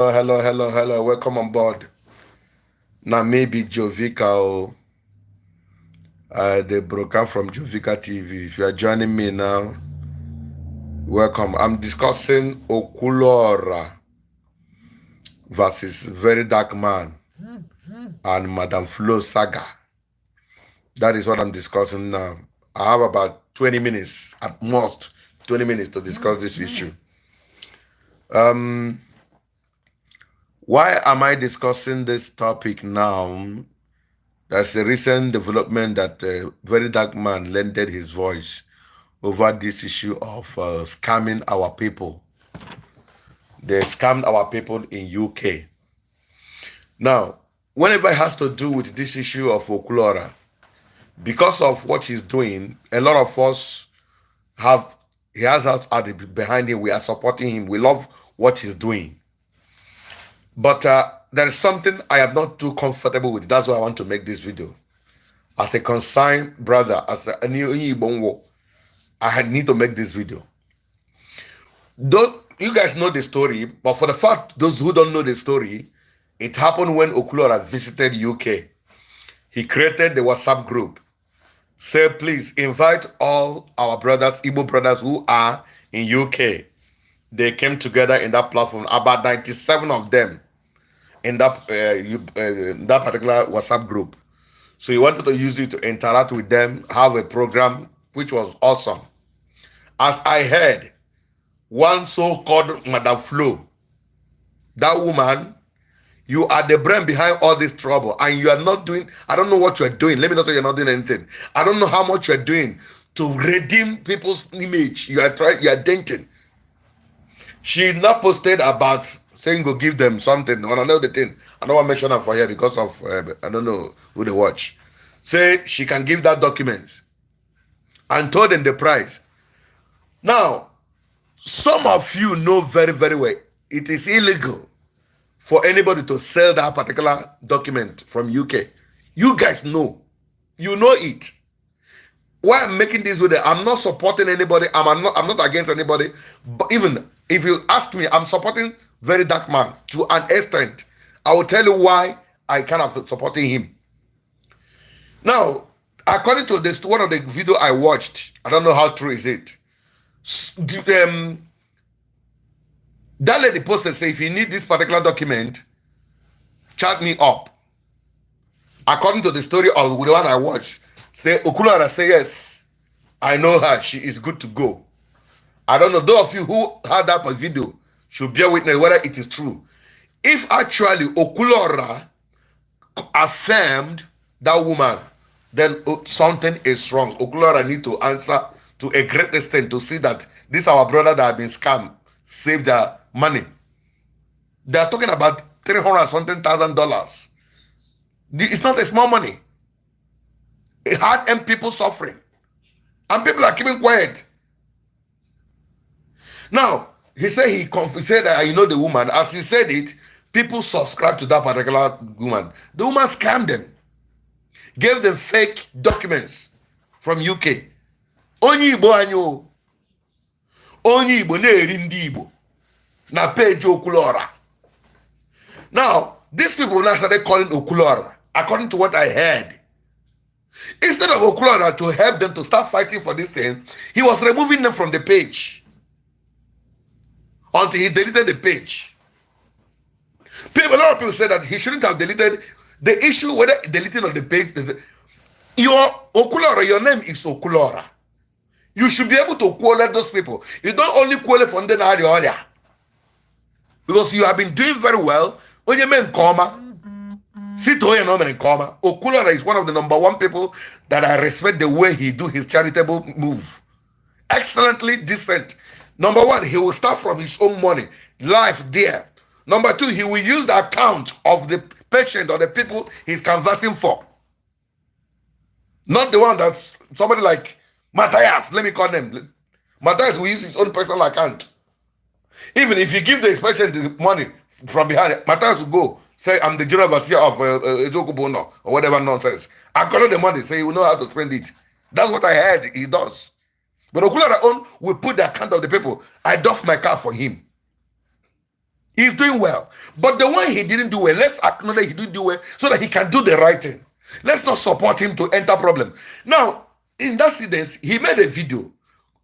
Hello. Welcome on board. Now maybe Jovica, the broker from Jovica TV. If you are joining me now, welcome. I'm discussing Okwuluora versus Very Dark Man and Madam Flo Saga. That is what I'm discussing now. I have about 20 minutes, at most 20 minutes to discuss this issue. Why am I discussing this topic now? There's a recent development that Very Dark Man lended his voice over this issue of scamming our people. They scammed our people in UK. Now, whenever it has to do with this issue of Okwuluora, because of what he's doing, a lot of us he has us behind him. We are supporting him. We love what he's doing. But there is something I am not too comfortable with. That's why I want to make this video. As a concerned brother, as a new Ibongo, I need to make this video. Though you guys know the story, but for the fact those who don't know the story, it happened when Okwuluora visited UK. He created the WhatsApp group. Say, please invite all our brothers, Igbo brothers who are in UK. They came together in that platform, about 97 of them in that particular WhatsApp group. So he wanted to use it to interact with them, have a program, which was awesome. As I heard, one so-called Madam Flo, that woman, you are the brain behind all this trouble, and you are not doing, I don't know what you are doing. Let me not say you're not doing anything. I don't know how much you are doing to redeem people's image. You are denting. She not posted about saying go give them something. When I know the thing, I don't want to mention her for here because of I don't know who they watch. Say she can give that documents and told them the price. Now, some of you know very, very well it is illegal for anybody to sell that particular document from UK. You guys know. You know it. Why I'm making this video, I'm not supporting anybody. I'm not against anybody. But even if you ask me, I'm supporting Very Dark Man to an extent. I will tell you why I kind of supporting him. Now, according to this, one of the video I watched, I don't know how true is it. That lady posted, say, if you need this particular document, chat me up. According to the story of the one I watched, say Okwuluora say yes, I know her, she is good to go. I don't know, those of you who had that video should bear witness whether it is true. If actually Okwuluora affirmed that woman, then something is wrong. Okwuluora need to answer to a great extent to see that this our brother that have been scammed save their money. They are talking about $300,000. It's not a small money. It had and people suffering, and people are keeping quiet. Now he said he said that you know the woman. As he said it, people subscribed to that particular woman. The woman scammed them, gave them fake documents from UK. Onye Igbo anyo, onye Igbo na-eri ndị Igbo na page Okwuluora. Now these people now started calling Okwuluora, according to what I heard. Instead of Okwuluora to help them to start fighting for this thing, he was removing them from the page until he deleted the page. A lot of people said that he shouldn't have deleted the issue, whether deleting on the page. Your Okwuluora, your name is Okwuluora. You should be able to qualify those people. You don't only qualify from the area because you have been doing very well. Onye men coma. Okwuluora is one of the #1 people that I respect the way he do his charitable move. Excellently decent. #1, he will start from his own money, life there. #2, he will use the account of the patient or the people he's canvassing for. Not the one that's somebody like Matthias, let me call them. Matthias will use his own personal account. Even if you give the patient the money from behind, Matthias will go say, I'm the general overseer of Ezokubono or whatever nonsense. I collect the money, say he will know how to spend it. That's what I heard he does. But Okwuluora own will put the account of the people. I doff my car for him. He's doing well. But the one he didn't do well, let's acknowledge he didn't do well so that he can do the right thing. Let's not support him to enter problem. Now, in that incident, he made a video,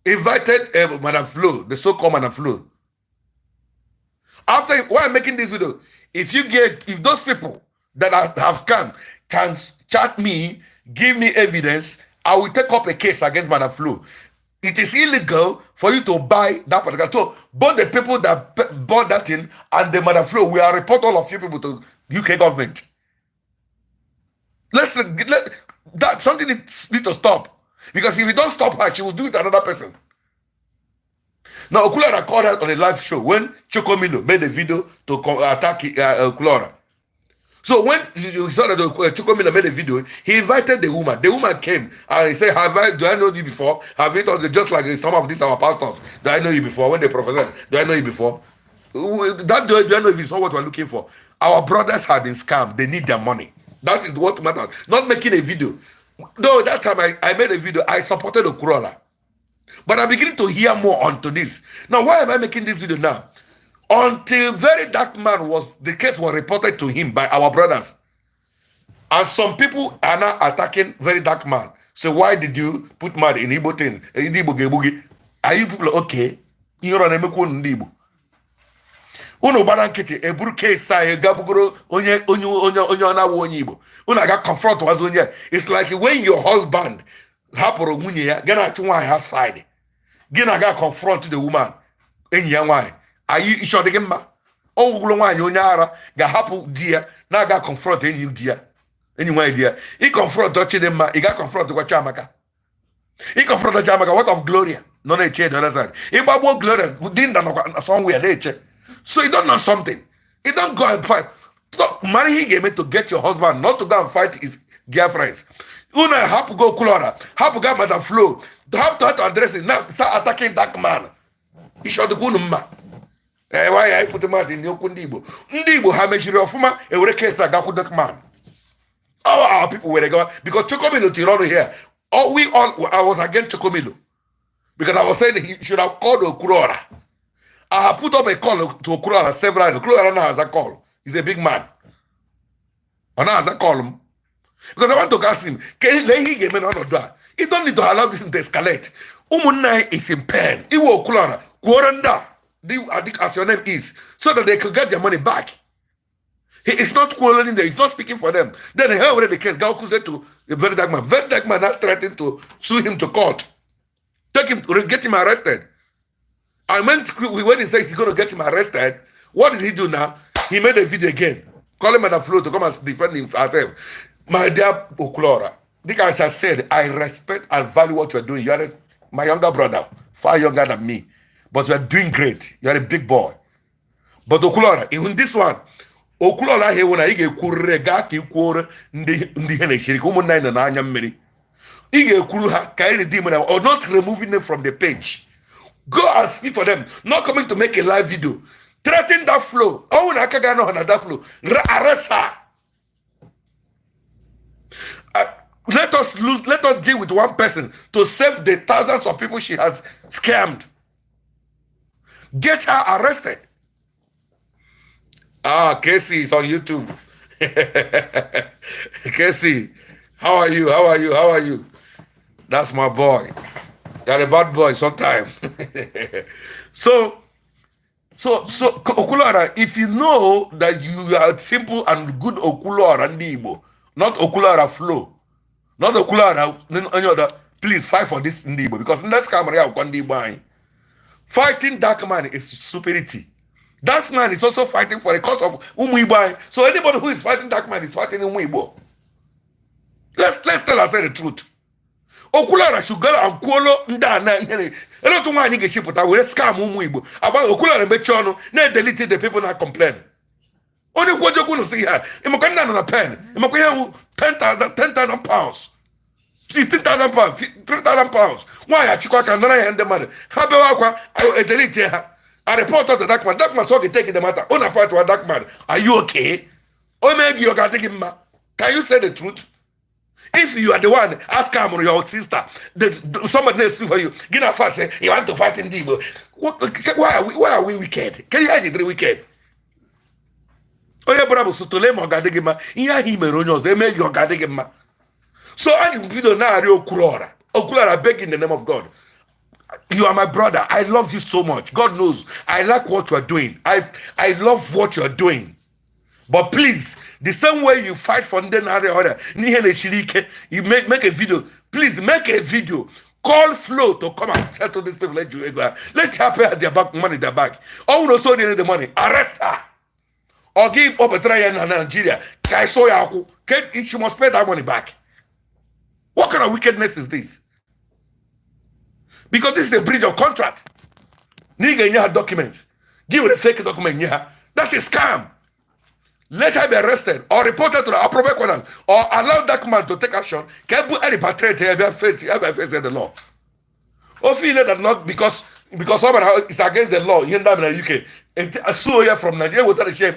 invited Madam Flo, the so-called Madam Flo. After, while making this video, if those people that have come can chat me, give me evidence, I will take up a case against Madam Flo. It is illegal for you to buy that particular. So both the people that bought that thing and the Madam Flo, we will report all of you people to UK government. Let that something needs to stop, because if we don't stop her, she will do it to another person. Now Okwuluora called her on a live show when Chokomilo made a video to attack Okwuluora. So when you saw that Chokomilo made a video, he invited the woman. The woman came and he said, do I know you before? Have you thought just like some of these our pastors? Do I know you before? When they prophesy, do I know you before? That do I know if it's not what we're looking for? Our brothers have been scammed. They need their money. That is what matters. Not making a video. Though that time I made a video, I supported Okwuluora. But I'm beginning to hear more onto this. Now, why am I making this video now? Until Very Dark Man the case was reported to him by our brothers. And some people are now attacking Very Dark Man. So why did you put mad in Igbo thing? In Igbo gebugi? Are you people okay? You're on a meko in Igbo. Uno barankete eburu case gabugoro onye na wo onye Igbo. Una ga confront was onye. It's like when your husband haporo nwunye ya ga na atụ her side. Gina ga confront the woman. Enyi ya nwanyị. Ayi icho de mma. Ogwulo nwanyị onye ara ga hapu di ya na ga confront enyi di ya. Enyi nwanyị di ya. I confront Chidimma, I ga confront kwa Chiamaka. I confront Chiamaka, what of Gloria? No na eche the other side. I gbagbo Gloria didn't know somewhere they eche. So you don't know something. You don't go and fight. So marry him to get your husband, not to go and fight his girlfriends. Una have to go Okwuluora, have to go Madam Flo, have to address it. Now start attacking that man. He should go numma. Why I put him out in Yoku Ndibo? Ndibo have measured ofuma a were case that gaku that man. All our people were going because Chokomilo Tirano here. I was against Chokomilo. Because I was saying he should have called Okwuluora. I have put up a call to Okwuluora several times. Okwuluora now has a call. He's a big man. And now has a call him. Because I want to ask him, he don't need to allow this to escalate. Umunai is in pain. Iwo Okwuluora, Kworanda, as your name is, so that they could get their money back. He is not quarreling there. He's not speaking for them. Then he heard the case. Gauku said to the Very Dark Man. Very Dark Man now threatened to sue him to court. Take him, get him arrested. And when he says he's going to get him arrested, what did he do now? He made a video again, calling Madam Flo to come and defend himself. My dear Okwuluora, as I said, I respect and value what you're doing. You are my younger brother, far younger than me. But you are doing great. You are a big boy. But Okwuluora, in this one, Okwuluora here when I get kurega ki kwore ndi hene shiri ko mun na anya mmiri. Ige kuru ha carry the demon or not removing them from the page. Go and speak for them. Not coming to make a live video. Threaten that flow. Oh, na kaga no na that flow. Arrest her. Let us deal with one person to save the thousands of people she has scammed. Get her arrested. Casey is on YouTube. Casey, how are you? How are you? How are you? That's my boy. You're a bad boy sometimes. So Okwuluora, if you know that you are simple and good Okwuluora Ndibo, not Okwuluora Flow, not Okwuluora any other, please fight for this Ndibo, because next camera fighting Dark Man is stupidity. That man is also fighting for the cause of Umuibai. So anybody who is fighting Dark Man is fighting Umuibo. Let's tell ourselves the truth. Okwuluora should go and kwolo ndana ihe. Elo to nwa nige shiputa we scam Umuibo. Aba Okwuluora mechono na delete the people that complain. Only kwojoku no see here. Imokana na pen. Imokanya 10,000 pounds. 15,000 pounds, 3,000 pounds. Why are you can hand the money? How about I delete here? I report to the Dark Man. Dark Man so taking the matter. On a fight to a Dark Man. Are you okay? Oh, maybe you can take him. Can you say the truth? If you are the one, ask him or your sister. Somebody else for you. Get a fight. Say you want to fight in Debo. Why are we wicked? Can you imagine the wicked? bravo sotole ma ogadigi ma ihe ahụ mere onye ọzọ eme gị ogadigi ma. So I video na ari Okwuluora. Okwuluora, beg in the name of God. You are my brother. I love you so much. God knows I like what you are doing. I love what you are doing. But please, the same way you fight for the order, you make a video. Please make a video. Call Flo to come and tell to these people, let her pay their back money, their back. Oh, no, so they need the money. Arrest her. Or give up a try in Nigeria. She must pay that money back. What kind of wickedness is this? Because this is a breach of contract. Nigga, you have documents. Give her a fake document. That is scam. Let her be arrested or reported to the appropriate corners or allow that man to take action. Can put any patriot here face the law. Or feel that not because someone is against the law here in the UK. And sue here from Nigeria without a shame.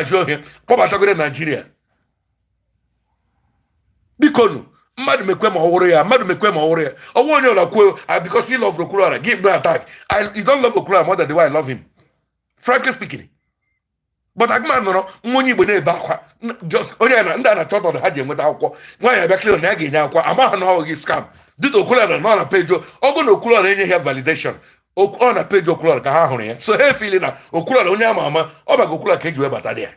Show him. Papa talking in Nigeria. Because madu mekwema warrior, madu mekwema warrior. I want you to because he loves Okwuluora. Give me attack. You don't love Okwuluora more than the way I love him. Frankly speaking. But agman no money igbo na ebe akwa just onye na chọta na ha ji enweta akwụkwọ nwa ya bịa clear na ya ga-enye akwụkwọ amaghị na ọ gị scam dịka Okwuluora nọ na page ọgụ na Okwuluora enye ya validation ọ na page Okwuluora ka ha hụrụ ya so ha feel na Okwuluora onye ama ọ baga Okwuluora ka eji wee bata dị.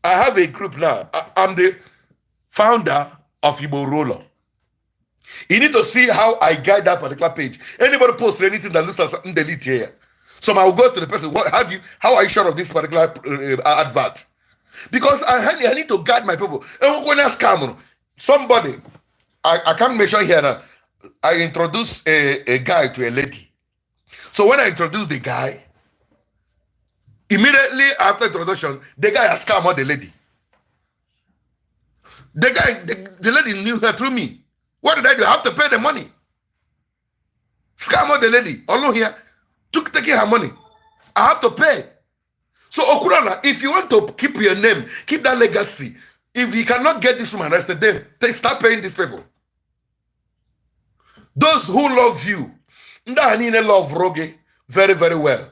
I have a group now. I'm the founder of Igbo Roller. You need to see how I guide that particular page. Anybody post anything that looks like something, delete here. So I will go to the person. How are you sure of this particular advert? Because I need to guide my people. And when I scam somebody, I can't mention here now. I introduce a guy to a lady. So when I introduce the guy, immediately after introduction, the guy has scammed the lady. The lady knew her through me. What did I do? I have to pay the money. Scam the lady. Although here. Taking her money. I have to pay. So Okwuluora, if you want to keep your name, keep that legacy. If you cannot get this woman arrested, then start paying these people. Those who love you, love Roge very, very well.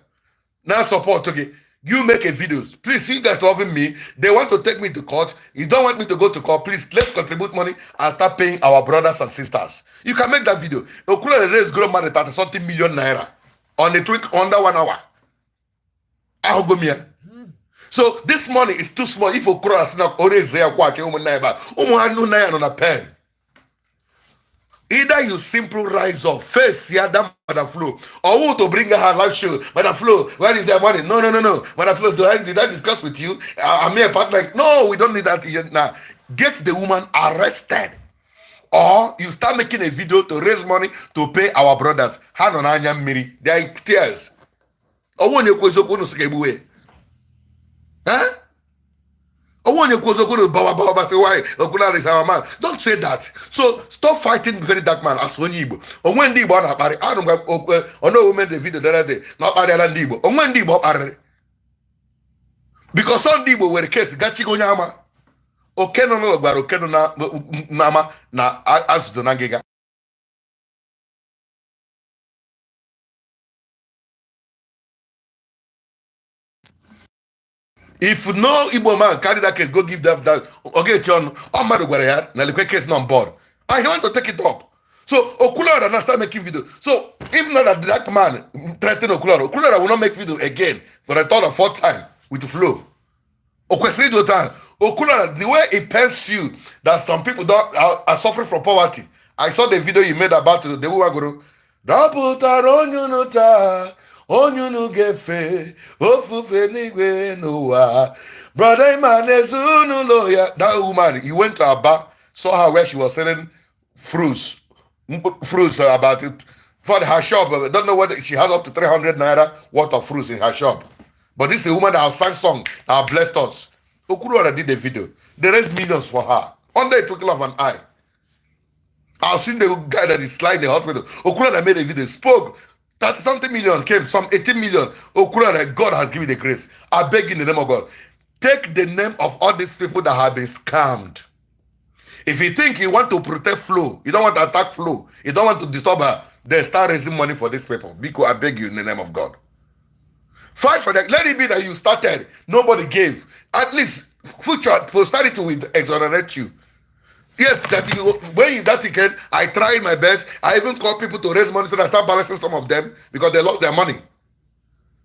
Now support, okay. You make a videos. Please, you guys loving me. They want to take me to court. You don't want me to go to court. Please, let's contribute money and start paying our brothers and sisters. You can make that video. Okwuluora raised grown money 30-something million naira. On a tweak under 1 hour. So this money is too small. If Okora is not always there, on a pen. Either you simply rise up, face Madam Flo, or who to bring her live show. Madam Flo, where is their money? No. Madam Flo, did I discuss with you? I'm here partner. No, we don't need that yet now. Get the woman arrested. Or you start making a video to raise money to pay our brothers. They are in tears. Huh? Why Okwuluora is our man? Don't say that. So stop fighting very dark man as when Igbo. Or when Igbo on I don't know women the video the other day. Not Igbo. Or when Igbo because some Igbo were the case. Gachigonyama. Okeno no gwara Okeno na mama na azdo na ngega. If no Igbo man carry that case, go give that okay John Omar gwara ya na the case not on board. And he want to take it up. So Okwuluora now start making video. So if not that man threaten Okwuluora will not make video again for the third or fourth time with the flow. Okwuluora, the way it pains you that some people are suffering from poverty. I saw the video you made about the woman guru. That woman, he went to her bar, saw her where she was selling fruits about it for her shop. I don't know whether she has up to 300 naira worth of fruits in her shop. But this is a woman that has sang song that has blessed us. Okwuluora did a video. They raised millions for her. Under a twinkle of an eye. I've seen the guy that is lying in the hospital. Okwuluora made a video, spoke. 30-something million came, some 18 million. Okwuluora, God has given the grace. I beg in the name of God. Take the name of all these people that have been scammed. If you think you want to protect Flo, you don't want to attack Flo, you don't want to disturb her, then start raising money for these people. Because I beg you in the name of God. Fight for that. Let it be that you started, nobody gave. At least future posterity will exonerate you. Yes, that you when you that ticket, I tried my best. I even called people to raise money so that I start balancing some of them because they lost their money.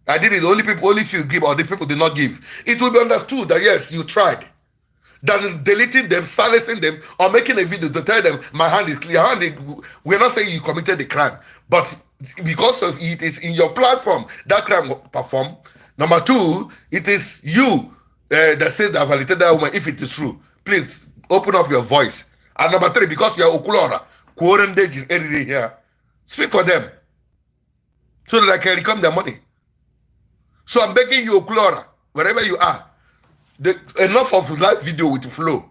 I did it. Only few give, or the people did not give. It will be understood that yes, you tried. Than deleting them, silencing them, or making a video to tell them my hand is clear. We're not saying you committed the crime, but because of it is in your platform that crime perform. Number two, it is you that said that validated that woman. If it is true, please open up your voice. And number three, because you are Okwuluora, quarantined area here, speak for them so that I can reclaim their money. So I'm begging you, Okwuluora, wherever you are. Enough of live video with flow.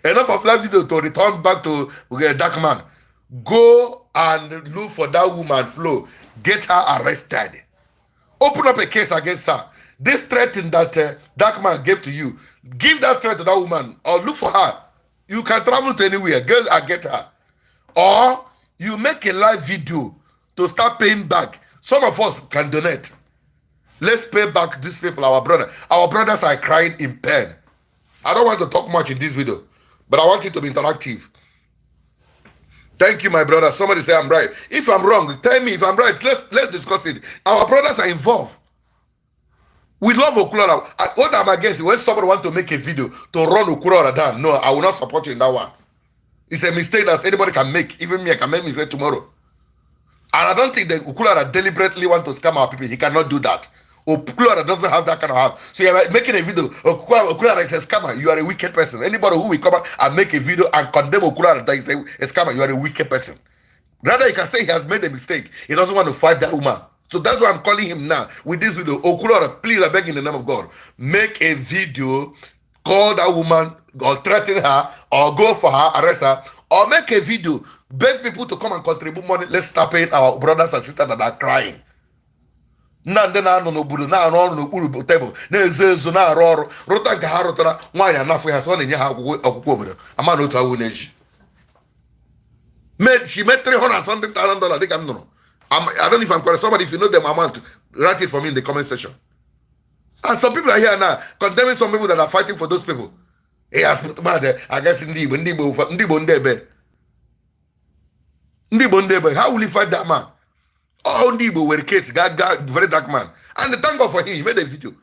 Enough of live video to return back to dark man. Go and look for that woman, Flo. Get her arrested. Open up a case against her. This threat that dark man gave to you, give that threat to that woman or look for her. You can travel to anywhere. Go and get her. Or you make a live video to start paying back. Some of us can donate. Let's pay back these people, our brother. Our brothers are crying in pain. I don't want to talk much in this video, but I want it to be interactive. Thank you, my brother. Somebody say I'm right. If I'm wrong, tell me if I'm right. Let's discuss it. Our brothers are involved. We love Okwuluora. What I'm against when somebody wants to make a video to run Okwuluora down. No, I will not support you in that one. It's a mistake that anybody can make. Even me, I can make mistake tomorrow. And I don't think that Okwuluora deliberately want to scam our people. He cannot do that. Okora doesn't have that kind of house. So you're making a video. Okora is a scammer. You are a wicked person. Anybody who will come out and make a video and condemn Okora that is a scammer, you are a wicked person. Rather, you can say he has made a mistake. He doesn't want to fight that woman. So that's why I'm calling him now with this video. Okora, please, I beg in the name of God, make a video, call that woman or threaten her or go for her, arrest her, or make a video, beg people to come and contribute money. Let's start paying our brothers and sisters that are crying. Nande na anọ n'obodo na-arụ ọrụ n'okpuru tebụl na-ezo ezo na-arụ ọrụ rụta nke ha rụtara nwaanyị anafụ ha so na-enye ha akwụkwọ obodo ama na otu awụ na-eji she made $300,000 dịka m nụrụ. I don't know if I'm correct. Somebody, if you know them amount, write it for me in the comment section. And some people are here now condemning some people that are fighting for those people. He has put mad I guess ndị Igbo ndebe. How will he fight that man? All Igbo were case, very dark man. And thank God for him, he made a video.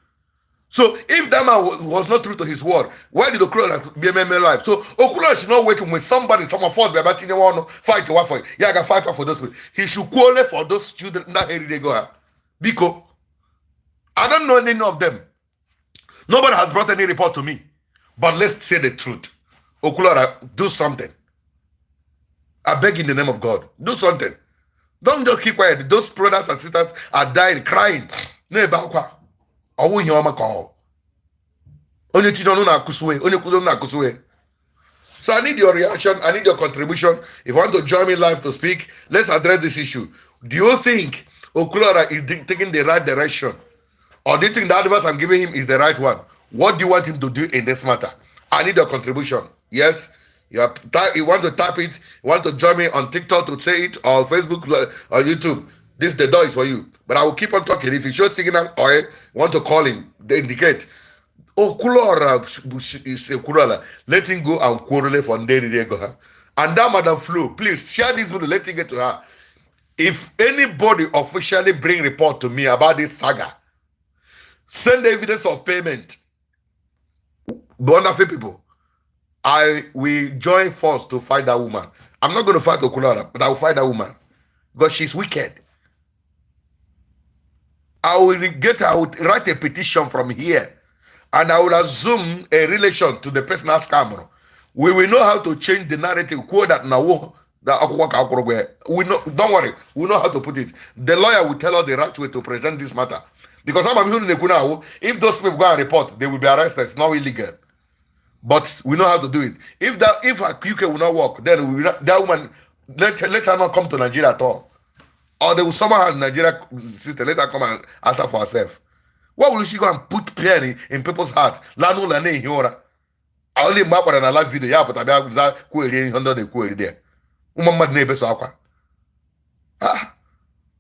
So if that man was not true to his word, why did Okura be a member life? So Okura should not work with somebody, some of us, but you want to fight to for yeah, I can fight for those people. He should qualify for those children that area they go. Because I don't know any of them. Nobody has brought any report to me. But let's say the truth. Okwuluora, do something. I beg in the name of God, do something. Don't just keep quiet. Those brothers and sisters are dying, crying. So I need your reaction. I need your contribution. If you want to join me live to speak, let's address this issue. Do you think Okwuluora is taking the right direction? Or do you think the advice I'm giving him is the right one? What do you want him to do in this matter? I need your contribution. Yes? You want to type it, you want to join me on TikTok to say it, or Facebook or YouTube. The door is for you. But I will keep on talking. If you show signal or you want to call him, they indicate. Okwuluora is Okwuluora. Let him go and quarrel for day. And that Madam Flo, please share this video, let it get to her. If anybody officially bring report to me about this saga, send evidence of payment. Wonderful people. I will join force to fight that woman. I'm not going to fight Okwuluora, but I will fight that woman because she's wicked. I will write a petition from here, and I will assume a relation to the personal scammer. We will know how to change the narrative. We know. Don't worry. We know how to put it. The lawyer will tell us the right way to present this matter. Because if those people go and report, they will be arrested. It's not illegal. But we know how to do it. If a UK will not work, then that woman let her not come to Nigeria at all. Or they will somehow have Nigeria sister, let her come and answer for herself. What will she go and put pain in people's heart? I only map on a live video. Yeah, but I have query under the query there. Umama neighbor so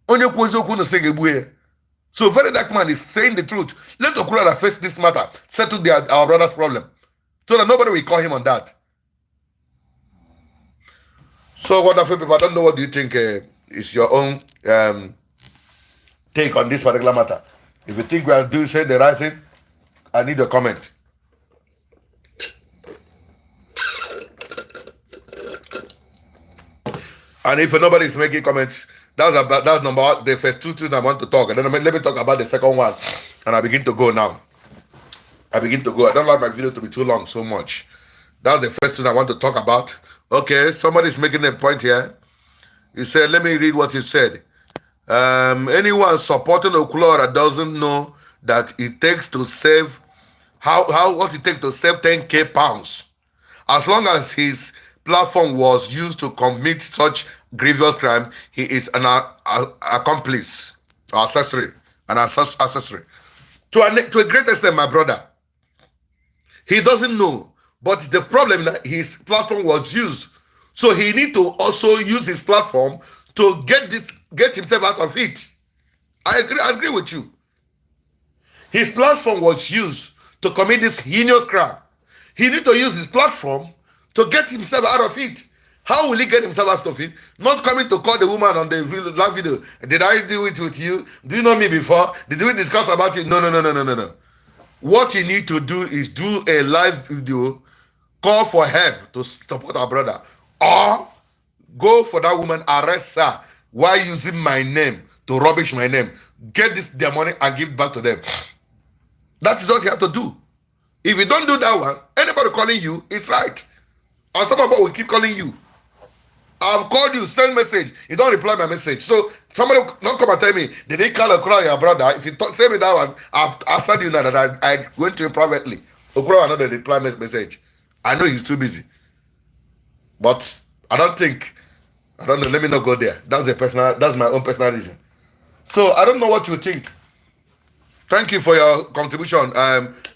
only kwazo kuno sege buye. So very dark man is saying the truth. Let Okwuluora face this matter, settle our brother's problem, so that nobody will call him on that. So wonderful people, I don't know what do you think is your own take on this particular matter. If you think we are doing saying the right thing, I need a comment. And if nobody is making comments, that's number one, the first two things I want to talk. And then let me talk about the second one. And I begin to go now. I don't like my video to be too long so much. That's the first thing I want to talk about. Okay, somebody's making a point here. He said, let me read what he said. Anyone supporting Okwuluora doesn't know that it takes to save, what it takes to save 10k pounds. As long as his platform was used to commit such grievous crime, he is an accomplice, accessory, to a great extent, my brother. He doesn't know, but the problem that his platform was used, so he need to also use his platform to get himself out of it. I agree with you. His platform was used to commit this heinous crime. He need to use his platform to get himself out of it. How will he get himself out of it? Not coming to call the woman on the live video. Did I do it with you? Do you know me before? Did we discuss about it? No. What you need to do is do a live video, call for help to support our brother, or go for that woman, arrest her while using my name to rubbish my name. Get their money and give it back to them. That is what you have to do. If you don't do that one, anybody calling you, it's right. And some of us will keep calling you. I've called you, send message. You don't reply my message. So somebody don't come and tell me, did they call Okora your brother? If you say me that one, I've answered you now that I went to him privately. Okora another reply message. I know he's too busy. But I don't know, let me not go there. That's my own personal reason. So I don't know what you think. Thank you for your contribution.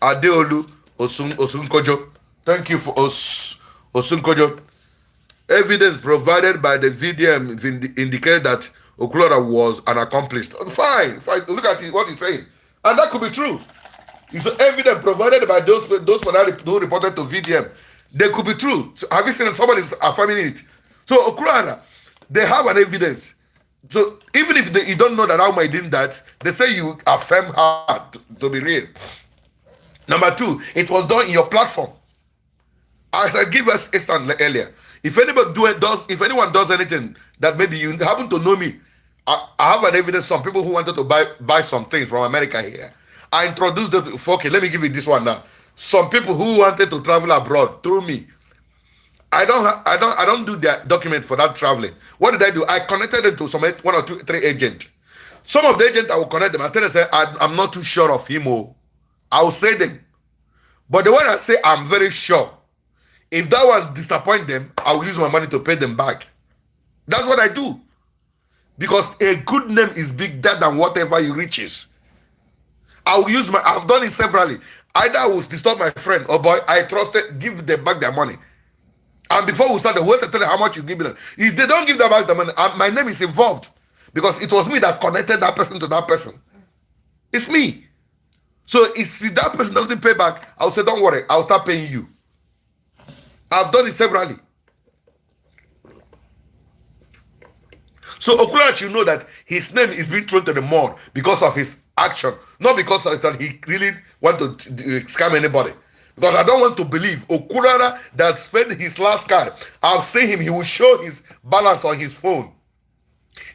Adeolu Osunkojo. Thank you for Osunkojo. Evidence provided by the VDM indicate that Okwuluora was an accomplice. Fine. Look at what he's saying. And that could be true. It's evidence provided by those who reported to VDM. They could be true. So have you seen somebody affirming it? So Okwuluora, they have an evidence. So even if you don't know that Auma did that, they say you affirm her to be real. Number two, it was done in your platform. As I give us instance earlier, if anyone does anything that maybe you happen to know me, I have an evidence. Some people who wanted to buy some things from America here, I introduced them to, okay, let me give you this one now. Some people who wanted to travel abroad through me, I don't do their document for that traveling. What did I do? I connected them to some 1 or 2, 3 agents. Some of the agents I will connect them. I tell them, I'm not too sure of him. I will say them. But the one I say I'm very sure, if that one disappoint them, I will use my money to pay them back. That's what I do. Because a good name is bigger than whatever you riches. I've done it severally. Either I will disturb my friend or boy, I trusted, give them back their money. And before we start, they will tell them how much you give them. If they don't give them back the money, my name is involved. Because it was me that connected that person to that person. It's me. So if that person doesn't pay back, I'll say, don't worry, I'll start paying you. I've done it severally. So Okwuluora should know that his name is being thrown to the mud because of his action, not because of that he really want to scam anybody. Because I don't want to believe Okwuluora that spent his last card. I've seen him, he will show his balance on his phone.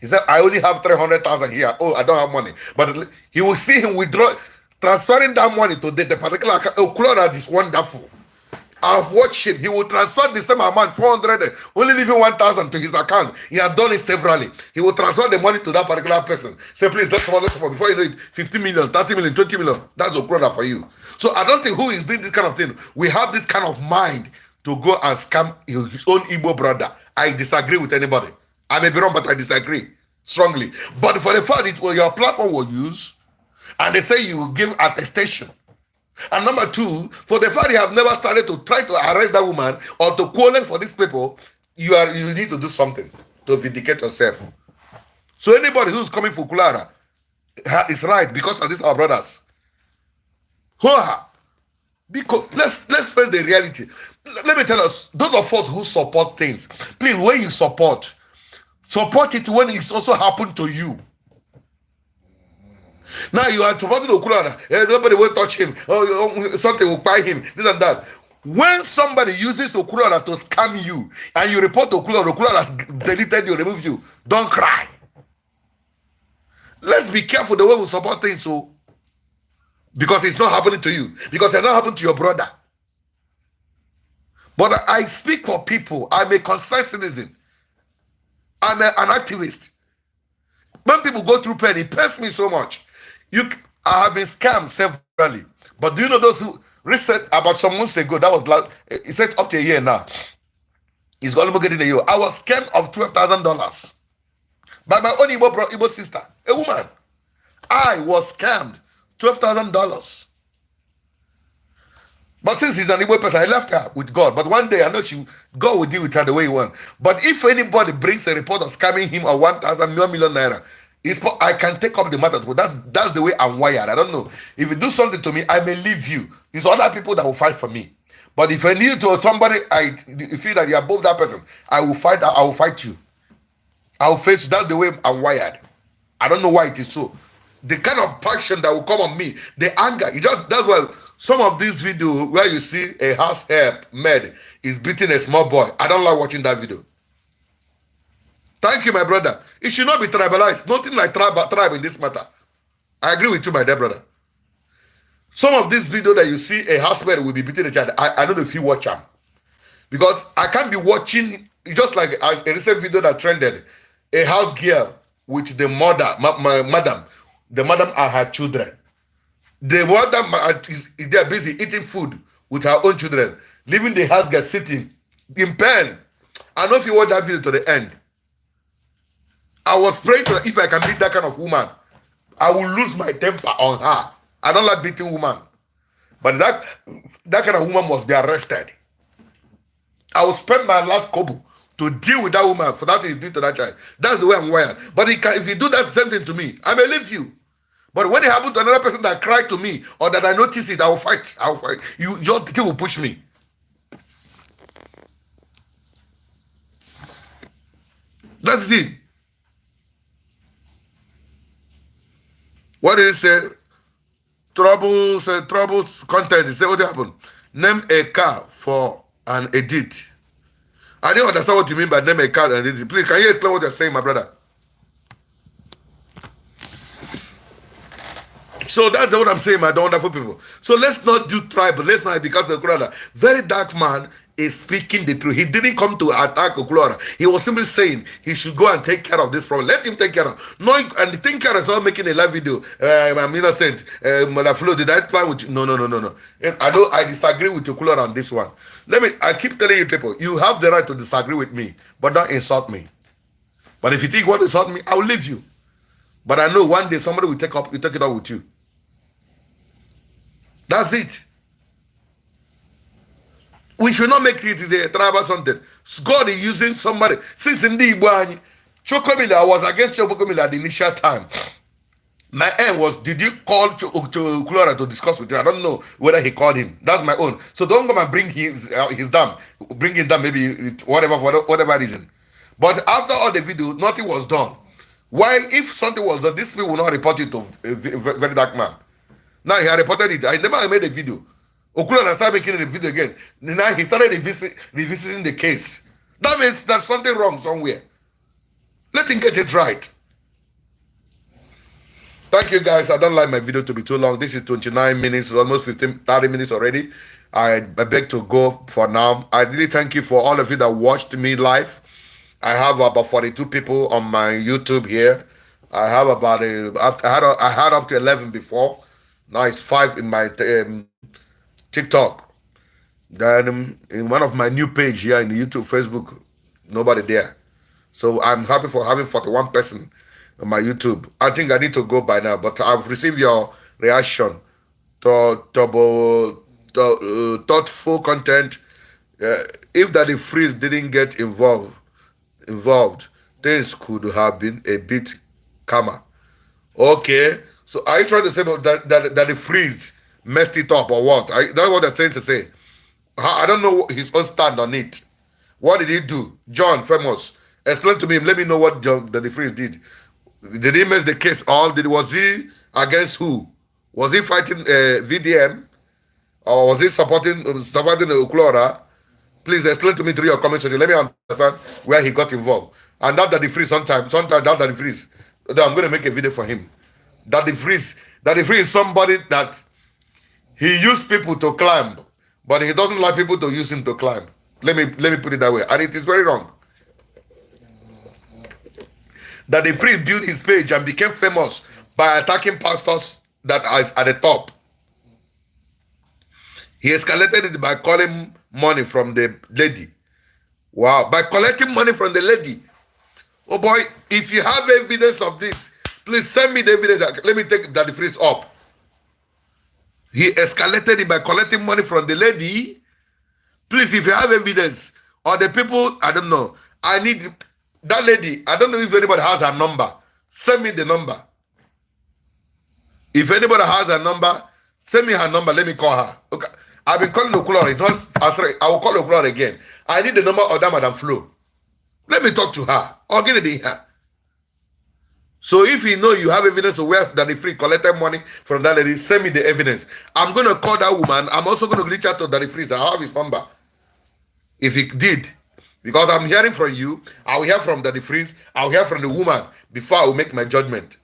He said, I only have 300,000 here. Oh, I don't have money. But he will see him withdraw, transferring that money to the particular account. Okwuluora is wonderful. I've watched him. He will transfer the same amount, 400, only leaving 1,000 to his account. He has done it severally. He will transfer the money to that particular person. Say, please, let's support. Before you know it, 50 million, 30 million, 20 million. That's Okora for you. So I don't think who is doing this kind of thing. We have this kind of mind to go and scam his own Igbo brother. I disagree with anybody. I may be wrong, but I disagree strongly. But for the fact that your platform was used, and they say you give attestation. And number two, for the fact you have never started to try to arrest that woman or to quarrel for these people, you need to do something to vindicate yourself. So anybody who's coming for Okwuluora, is right because of these our brothers. Because let's face the reality. Let me tell us, those of us who support things, please, when you support it when it's also happened to you. Now you are supporting Okuluora, nobody will touch him, something will buy him, this and that. When somebody uses Okuluora to scam you and you report Okuluora has deleted you, removed you, don't cry. Let's be careful the way we support things, so because it's not happening to you, because it's not happening to your brother. But I speak for people. I'm a concerned citizen. I'm an activist. When people go through pain, it pains me so much. I have been scammed severally. But do you know those who recent about some months ago? That was like it said up to a year now. It's almost getting a year. I was scammed of $12,000 by my own Igbo sister, a woman. I was scammed $12,000. But since he's an Igbo person, I left her with God. But one day I know God will deal with her the way he wants. But if anybody brings a report of scamming him of 1,000 million naira, I can take up the matter. That's the way I'm wired. I don't know. If you do something to me, I may leave you. It's other people that will fight for me. But if I need to somebody, you feel that you're above that person, I will fight. I will fight you. I will face you. That's the way I'm wired. I don't know why it is so. The kind of passion that will come on me, the anger, that's why some of these videos where you see a house help maid is beating a small boy. I don't like watching that video. Thank you, my brother. It should not be tribalized. Nothing like tribe in this matter. I agree with you, my dear brother. Some of this video that you see a housemaid will be beating a child, I don't know if you watch them. Because I can't be watching, just like a recent video that trended, a house girl with the mother, madam. The madam and her children. The mother is there busy eating food with her own children, leaving the house girl sitting in pain. I don't know if you watch that video to the end. I was praying that if I can beat that kind of woman, I will lose my temper on her. I don't like beating women. But that kind of woman must be arrested. I will spend my last kobo to deal with that woman for that he's doing to that child. That's the way I'm wired. But if you do that same thing to me, I may leave you. But when it happens to another person that cried to me or that I notice it, I will fight. Your thing will push me. That's it. What did it say? Trouble content. He said, what happened? Name a car for an edit. I didn't understand what you mean by name a car and edit. Please, can you explain what you're saying, my brother? So that's what I'm saying, my wonderful people. So let's not do tribal. Let's not, because the Okuluora, very dark man, is speaking the truth. He didn't come to attack Okwuluora. He was simply saying he should go and take care of this problem. Let him take care of. No, and the take care is not making a live video. I'm innocent. Mother Flo, did I plan with you? No. And I disagree with Okwuluora on this one. I keep telling you people, you have the right to disagree with me, but don't insult me. But if you think you want to insult me, I will leave you. But I know one day somebody will take it up with you. That's it. We should not make it a tribal something. God is using somebody. Since in the Igbo, Chokomila was against Chokomila at the initial time. My aim was, did you call to Okwuluora to discuss with him? I don't know whether he called him. That's my own. So don't come and bring his dam. Bring him down, maybe whatever, for whatever reason. But after all the video, nothing was done. Why, if something was done, this people will not report it to a very dark man. Now he had reported it. I never made a video. Okwuluora started making a video again. Now he started revisiting the case. That means there's something wrong somewhere. Let him get it right. Thank you guys. I don't like my video to be too long. This is 29 minutes, almost 30 minutes already. I beg to go for now. I really thank you for all of you that watched me live. I have about 42 people on my YouTube here. I have about I had up to 11 before. Now it's 5 in my TikTok. Then in one of my new page here in YouTube, Facebook, nobody there. So I'm happy for having 41 person on my YouTube. I think I need to go by now, but I've received your reaction to thoughtful content. If Daddy Freeze didn't get involved, things could have been a bit calmer. Okay. So are you trying to say that the freeze messed it up or what? That's what they're trying to say. I don't know his own stand on it. What did he do? John, famous. Explain to me. Let me know what John the freeze did. Did he mess the case up? Was he against who? Was he fighting VDM? Or was he supporting Okwuluora? Please explain to me through your comment section. Let me understand where he got involved. And that the freeze sometimes that the freeze. I'm going to make a video for him. That the freeze is somebody that he used people to climb, but he doesn't like people to use him to climb. Let me put it that way. And it is very wrong. That the priest built his page and became famous by attacking pastors that are at the top. He escalated it by calling money from the lady. Wow. By collecting money from the lady. Oh boy, if you have evidence of this, please send me the evidence. Let me take that freeze up. He escalated it by collecting money from the lady. Please, if you have evidence, or the people, I don't know. I need that lady. I don't know if anybody has her number. Send me the number. If anybody has her number, send me her number. Let me call her. Okay. I've been calling Okuluora. It's not. I will call Okuluora again. I need the number of that Madam Flo. Let me talk to her. Or get it in her. So if you know you have evidence of where that the free collected money from that lady, send me the evidence. I'm going to call that woman. I'm also going to reach out to Daddy Freeze. I have his number. If he did, because I'm hearing from you, I will hear from Daddy Freeze. I will hear from the woman before I will make my judgment.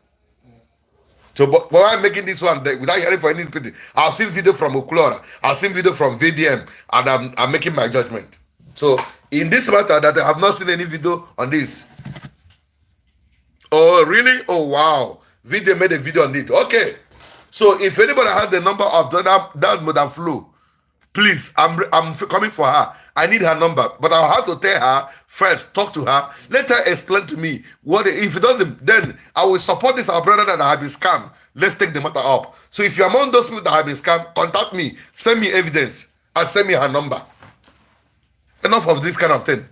So, but while I'm making this one, without hearing from anybody, I've seen video from Okuluora, I've seen video from VDM, and I'm making my judgment. So, in this matter, that I have not seen any video on this. Oh, really? Oh, wow. VDM made a video on it. Okay. So, if anybody has the number of that Madam Flo, please, I'm coming for her. I need her number, but I'll have to tell her first, talk to her, let her explain to me what if it doesn't, then I will support this our brother that have been scammed. Let's take the matter up. So if you're among those people that have been scammed, contact me, send me evidence, and send me her number. Enough of this kind of thing.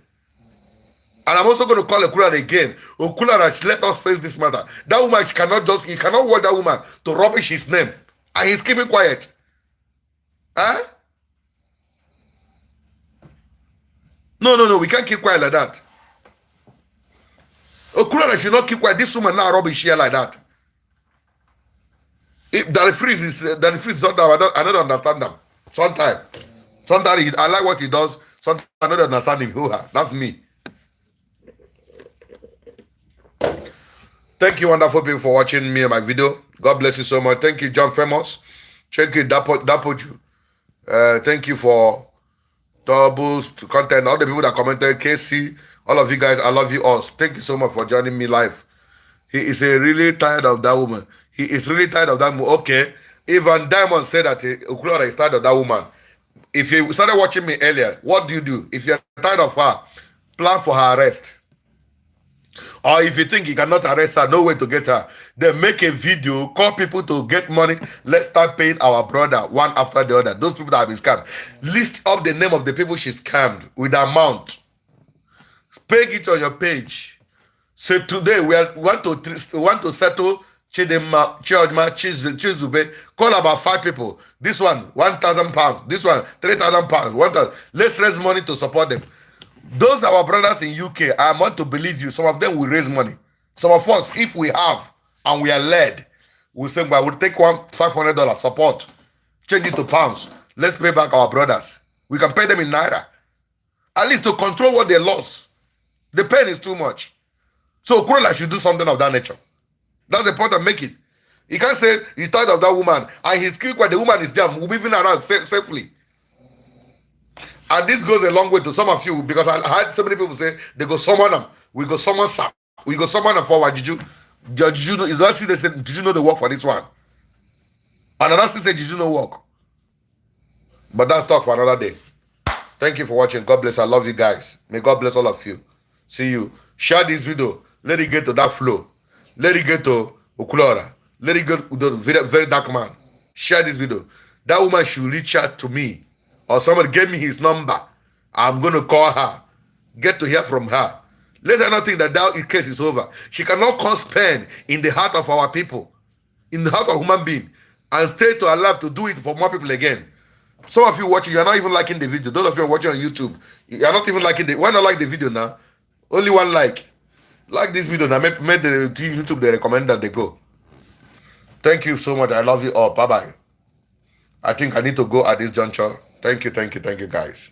And I'm also going to call Okuluora again. Okuluora, let us face this matter. That woman, he cannot want that woman to rubbish his name. And he's keeping quiet. Huh? No, we can't keep quiet like that. Okuluora should not keep quiet. This woman now rubbish here like that. If that freeze is sometimes I don't understand them. Sometimes I like what he does. Sometimes I don't understand him. That's me. Thank you, wonderful people, for watching me and my video. God bless you so much. Thank you, John Famous. Thank you, Dapoju. Thank you for Doubles to content, all the people that commented, KC, all of you guys, I love you all. Thank you so much for joining me live. He is really tired of that woman. He is really tired of that woman. Okay, even Diamond said that Okuluora is tired of that woman. If you started watching me earlier, what do? If you're tired of her, plan for her arrest. Or if you think you cannot arrest her, no way to get her, then make a video, call people to get money. Let's start paying our brother one after the other. Those people that have been scammed. List up the name of the people she scammed with the amount. Peg it on your page. So today we want to settle Chidema, Chizube. Call about 5 people. This one, 1,000 pounds. This one, 3,000 pounds. 1,000. Let's raise money to support them. Those are our brothers in UK. I want to believe you. Some of them will raise money. Some of us, if we have and we are led, we'll say, well, we'll take $500 support, change it to pounds. Let's pay back our brothers. We can pay them in naira. At least to control what they lost. The pain is too much. So Okorola should do something of that nature. That's the point I'm making. He can't say he's tired of that woman and he's quick when the woman is there, moving around safely. And this goes a long way to some of you, because I had so many people say they go summon them. We go summon Sam. We go summon them for did you see they said, did you know the work for this one? And another said, did you know work? But that's talk for another day. Thank you for watching. God bless. I love you guys. May God bless all of you. See you. Share this video. Let it get to that flow. Let it get to Okuluora. Let it get to the very, very dark man. Share this video. That woman should reach out to me. Or somebody gave me his number. I'm going to call her. Get to hear from her. Let her not think that case is over. She cannot cause pain in the heart of our people. in the heart of human being and stay to Allah to do it for more people again. Some of you watching, you are not even liking the video. Those of you watching on YouTube, you are not even liking the. Why not like the video now? Only one like. Like this video now. Make the YouTube they recommend that they go. Thank you so much. I love you all. Bye bye. I think I need to go at this juncture. Thank you, guys.